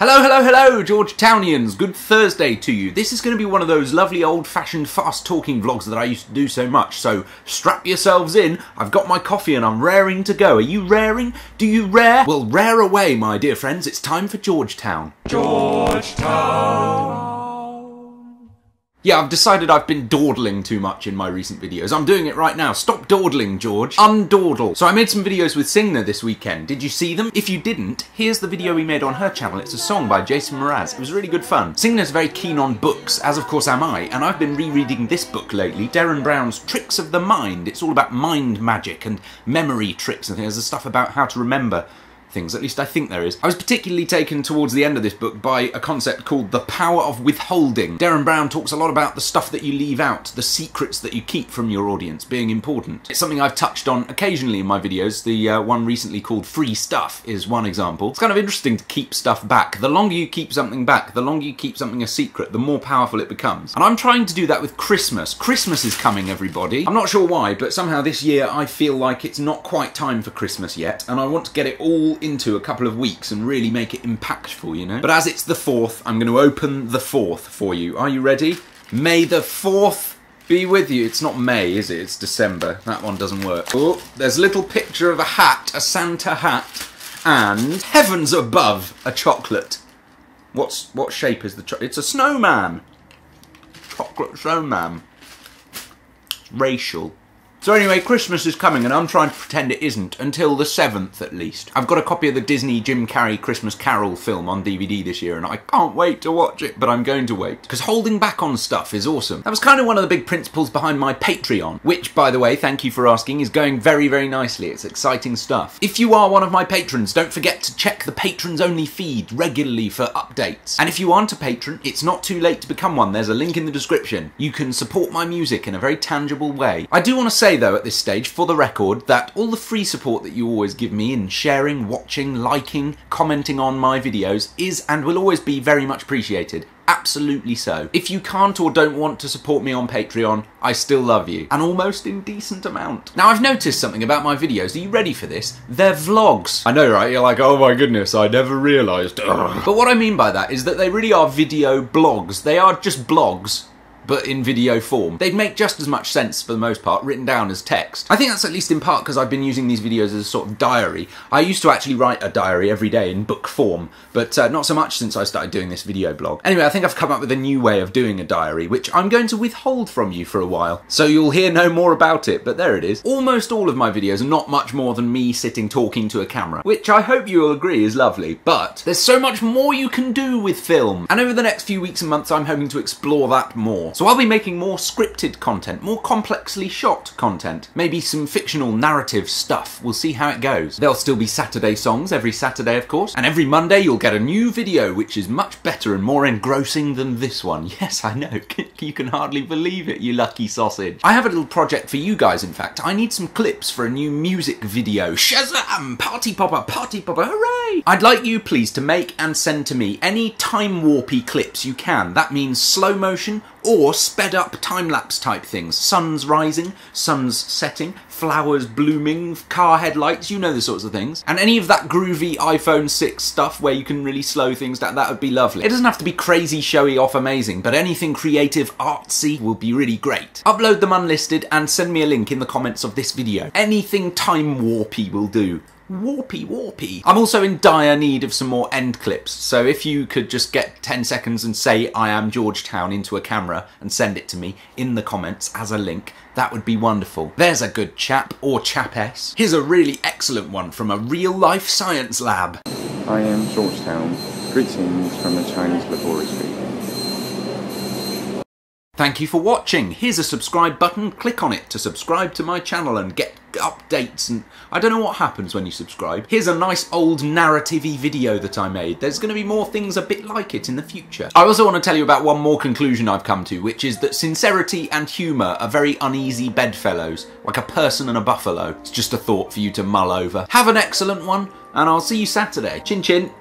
Hello, hello, hello, Georgetownians. Good Thursday to you. This is going to be one of those lovely old-fashioned fast-talking vlogs that I used to do so much, so strap yourselves in. I've got my coffee and I'm raring to go. Are you raring? Do you rare? Well, rare away, my dear friends. It's time for Georgetown. Georgetown. Yeah, I've decided I've been dawdling too much in my recent videos. I'm doing it right now. Stop dawdling, George. Undawdle. So I made some videos with Signa this weekend. Did you see them? If you didn't, here's the video we made on her channel. It's a song by Jason Mraz. It was really good fun. Signa's very keen on books, as of course am I, and I've been rereading this book lately, Derren Brown's Tricks of the Mind. It's all about mind magic and memory tricks and things. There's stuff about how to remember things, at least I think there is. I was particularly taken towards the end of this book by a concept called the power of withholding. Derren Brown talks a lot about the stuff that you leave out, the secrets that you keep from your audience being important. It's something I've touched on occasionally in my videos. The one recently called Free Stuff is one example. It's kind of interesting to keep stuff back. The longer you keep something back, the longer you keep something a secret, the more powerful it becomes. And I'm trying to do that with Christmas. Christmas is coming, everybody. I'm not sure why, but somehow this year I feel like it's not quite time for Christmas yet, and I want to get it all into a couple of weeks and really make it impactful, you know? But as it's the 4th, I'm going to open the 4th for you. Are you ready? May the 4th be with you. It's not May, is it? It's December. That one doesn't work. Oh, there's a little picture of a hat, a Santa hat, and heavens above, a chocolate. What shape is the chocolate? It's a snowman. Chocolate snowman. It's racial. So anyway, Christmas is coming and I'm trying to pretend it isn't, until the 7th at least. I've got a copy of the Disney Jim Carrey Christmas Carol film on DVD this year and I can't wait to watch it, but I'm going to wait. Because holding back on stuff is awesome. That was kind of one of the big principles behind my Patreon, which, by the way, thank you for asking, is going very, very nicely. It's exciting stuff. If you are one of my patrons, don't forget to check the patrons only feed regularly for updates. And if you aren't a patron, it's not too late to become one. There's a link in the description. You can support my music in a very tangible way. I do want to say though at this stage, for the record, that all the free support that you always give me in sharing, watching, liking, commenting on my videos is and will always be very much appreciated. Absolutely so. If you can't or don't want to support me on Patreon, I still love you. An almost indecent amount. Now I've noticed something about my videos. Are you ready for this? They're vlogs. I know, right? You're like, oh my goodness, I never realised. But what I mean by that is that they really are video blogs. They are just blogs, but in video form. They make just as much sense for the most part, written down as text. I think that's at least in part because I've been using these videos as a sort of diary. I used to actually write a diary every day in book form, but not so much since I started doing this video blog. Anyway, I think I've come up with a new way of doing a diary, which I'm going to withhold from you for a while. So you'll hear no more about it, but there it is. Almost all of my videos are not much more than me sitting talking to a camera, which I hope you will agree is lovely, but there's so much more you can do with film. And over the next few weeks and months, I'm hoping to explore that more. So I'll be making more scripted content, more complexly shot content, maybe some fictional narrative stuff. We'll see how it goes. There'll still be Saturday songs every Saturday, of course, and every Monday you'll get a new video which is much better and more engrossing than this one. Yes, I know, you can hardly believe it, you lucky sausage. I have a little project for you guys, in fact. I need some clips for a new music video. Shazam! Party popper, hooray! I'd like you, please, to make and send to me any time-warpy clips you can. That means slow motion or sped up time-lapse type things. Sun's rising, sun's setting, flowers blooming, car headlights, you know the sorts of things. And any of that groovy iPhone 6 stuff where you can really slow things down, that would be lovely. It doesn't have to be crazy, showy off amazing, but anything creative, artsy will be really great. Upload them unlisted and send me a link in the comments of this video. Anything time-warpy will do. Warpy. I'm also in dire need of some more end clips, so if you could just get 10 seconds and say I am Georgetown into a camera and send it to me in the comments as a link, that would be wonderful. There's a good chap or chapess. Here's a really excellent one from a real-life science lab. I am Georgetown. Greetings from a Chinese laboratory. Thank you for watching. Here's a subscribe button. Click on it to subscribe to my channel and get updates, and I don't know what happens when you subscribe. Here's a nice old narrative-y video that I made. There's going to be more things a bit like it in the future. I also want to tell you about one more conclusion I've come to, which is that sincerity and humour are very uneasy bedfellows, like a person and a buffalo. It's just a thought for you to mull over. Have an excellent one, and I'll see you Saturday. Chin chin.